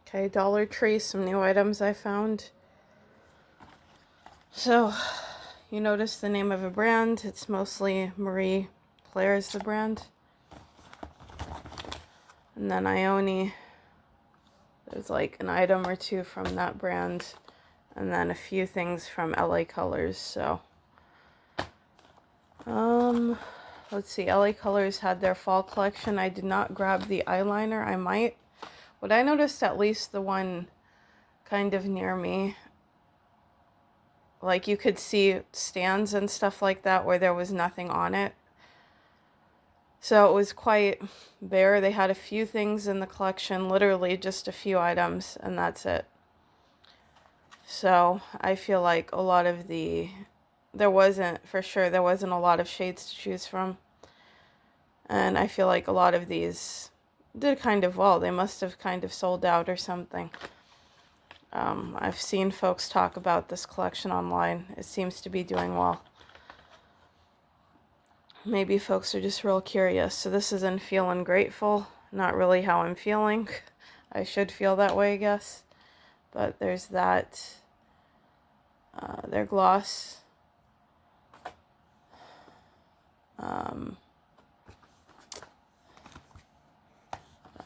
Okay, Dollar Tree, some new items I found. So, you notice the name of a brand. It's mostly Marie Claire is the brand. And then Ione, there's like an item or two from that brand. And then a few things from LA Colors, so. Let's see, LA Colors had their fall collection. I did not grab the eyeliner. I might. But I noticed at least the one kind of near me, like you could see stands and stuff like that where there was nothing on it. So it was quite bare. They had a few things in the collection, literally just a few items, and that's it. So I feel like a lot of there wasn't a lot of shades to choose from. And I feel like a lot of these did kind of well. They must have kind of sold out or something. I've seen folks talk about this collection online. It seems to be doing well. Maybe folks are just real curious. So this is in Feeling Grateful. Not really how I'm feeling. I should feel that way, I guess. But there's that. Their gloss. I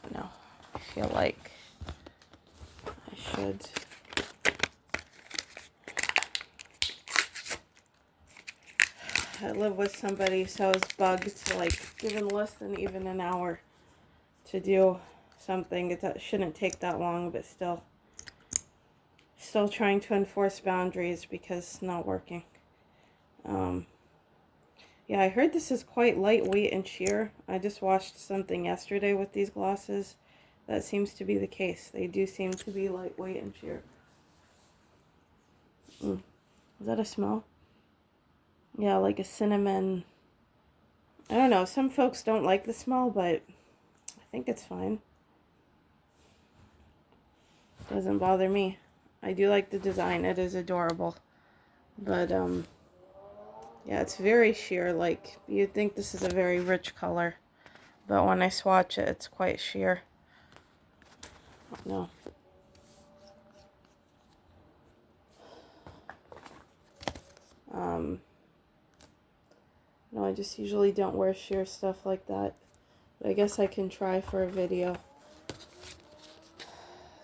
don't know. I feel like I should. I live with somebody, so I was bugged to like given less than even an hour to do something. It shouldn't take that long, but still trying to enforce boundaries because it's not working. Yeah, I heard this is quite lightweight and sheer. I just watched something yesterday with these glosses. That seems to be the case. They do seem to be lightweight and sheer. Is that a smell? Yeah, like a cinnamon. I don't know. Some folks don't like the smell, but I think it's fine. Doesn't bother me. I do like the design. It is adorable. But, yeah, it's very sheer. Like, you'd think this is a very rich color. But when I swatch it, it's quite sheer. No. No, I just usually don't wear sheer stuff like that. But I guess I can try for a video.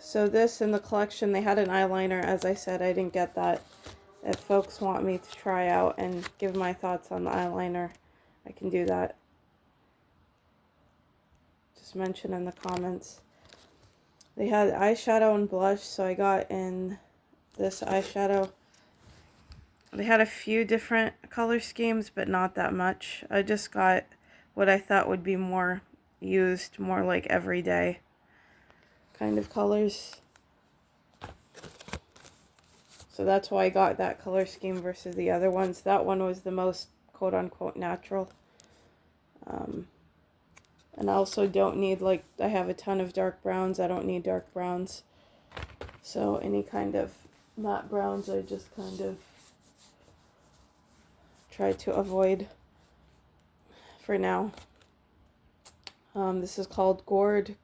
So this in the collection, they had an eyeliner. As I said, I didn't get that. If folks want me to try out and give my thoughts on the eyeliner, I can do that. Just mention in the comments. They had eyeshadow and blush, so I got in this eyeshadow. They had a few different color schemes, but not that much. I just got what I thought would be more used, more like everyday kind of colors. So that's why I got that color scheme versus the other ones. That one was the most quote-unquote natural. And I also don't need, like, I have a ton of dark browns. I don't need dark browns. So any kind of matte browns I just kind of try to avoid for now. This is called Gorgeous.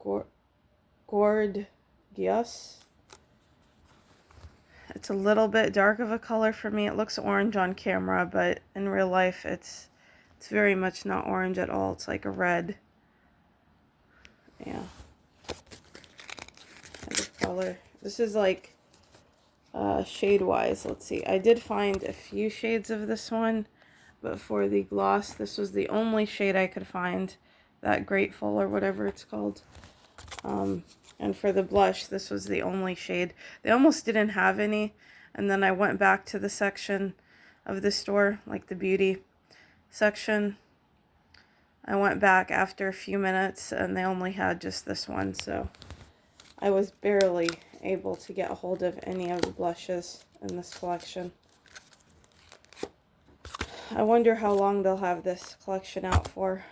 It's a little bit dark of a color for me. It looks orange on camera, but in real life it's very much not orange at all. It's like a red. Yeah. Kind of color. This is like shade wise. Let's see. I did find a few shades of this one, but for the gloss, this was the only shade I could find. That Grateful or whatever it's called. And for the blush, this was the only shade. They almost didn't have any. And then I went back to the section of the store, like the beauty section. I went back after a few minutes and they only had just this one. So I was barely able to get a hold of any of the blushes in this collection. I wonder how long they'll have this collection out for.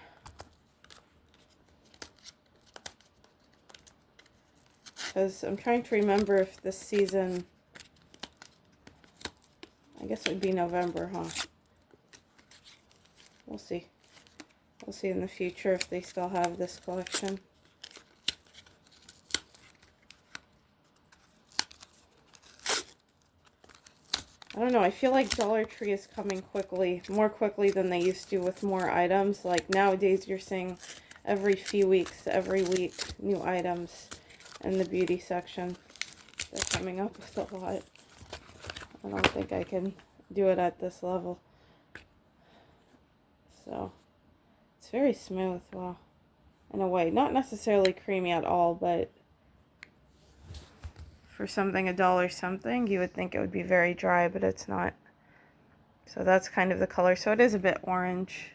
Because I'm trying to remember if this season, I guess it would be November, huh? We'll see. We'll see in the future if they still have this collection. I don't know, I feel like Dollar Tree is coming quickly, more quickly than they used to with more items. Like nowadays you're seeing every few weeks, every week, new items in the beauty section. They're coming up with a lot. I don't think I can do it at this level. So, it's very smooth, well, in a way. Not necessarily creamy at all, but for something $1 something, you would think it would be very dry, but it's not. So that's kind of the color. So it is a bit orange,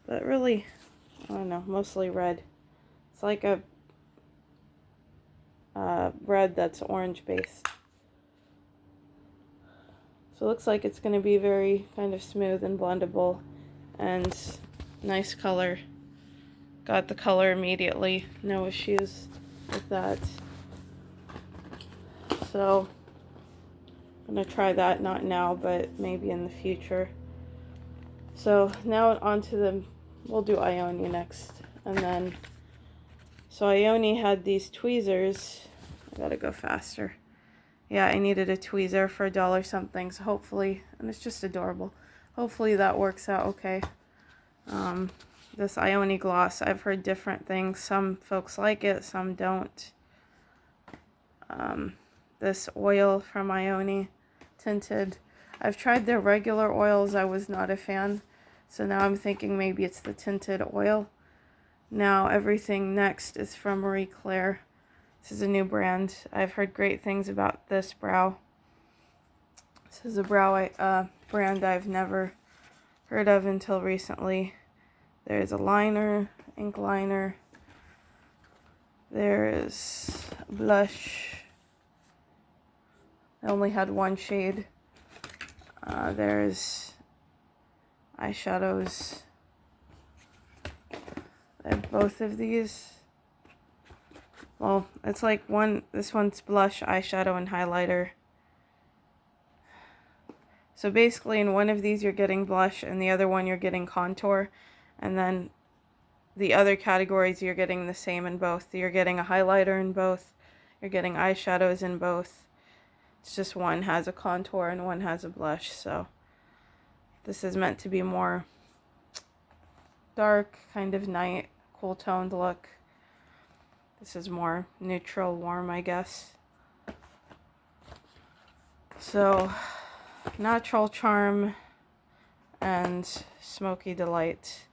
but really, I don't know, mostly red. It's like a red that's orange based. So it looks like it's going to be very kind of smooth and blendable and nice color. Got the color immediately, no issues with that. So I'm going to try that, not now, but maybe in the future. So now onto the, we'll do Ioni next. And then, so Ioni had these tweezers. I gotta go faster. Yeah, I needed a tweezer for $1 something, so hopefully, and it's just adorable. Hopefully that works out okay. This Ioni gloss, I've heard different things. Some folks like it, some don't. This oil from Ioni, tinted. I've tried their regular oils, I was not a fan. So now I'm thinking maybe it's the tinted oil. Now everything next is from Marie Claire. This is a new brand. I've heard great things about this brow. This is a brow brand I've never heard of until recently. There's a liner, ink liner. There is blush. I only had one shade. There's eyeshadows. I have both of these. Well, it's like this one's blush, eyeshadow, and highlighter. So basically in one of these you're getting blush and the other one you're getting contour. And then the other categories you're getting the same in both. You're getting a highlighter in both. You're getting eyeshadows in both. It's just one has a contour and one has a blush. So this is meant to be more dark, kind of night, cool toned look. This is more neutral, warm, I guess. So, Natural Charm and Smoky Delight.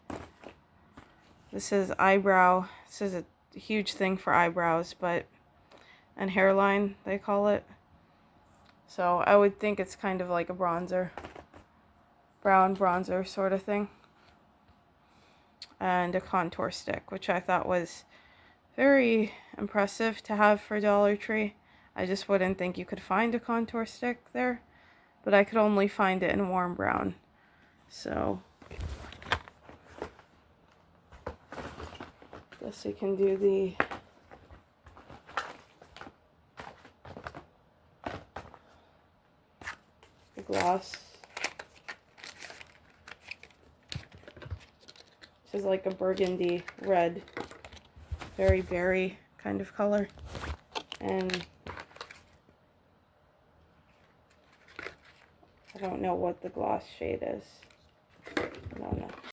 This is eyebrow. This is a huge thing for eyebrows, and hairline, they call it. So, I would think it's kind of like a bronzer. Brown bronzer sort of thing. And a contour stick, which I thought was very impressive to have for Dollar Tree. I just wouldn't think you could find a contour stick there, but I could only find it in warm brown. So, guess we can do the gloss. This is like a burgundy red, very berry kind of color. And I don't know what the gloss shade is.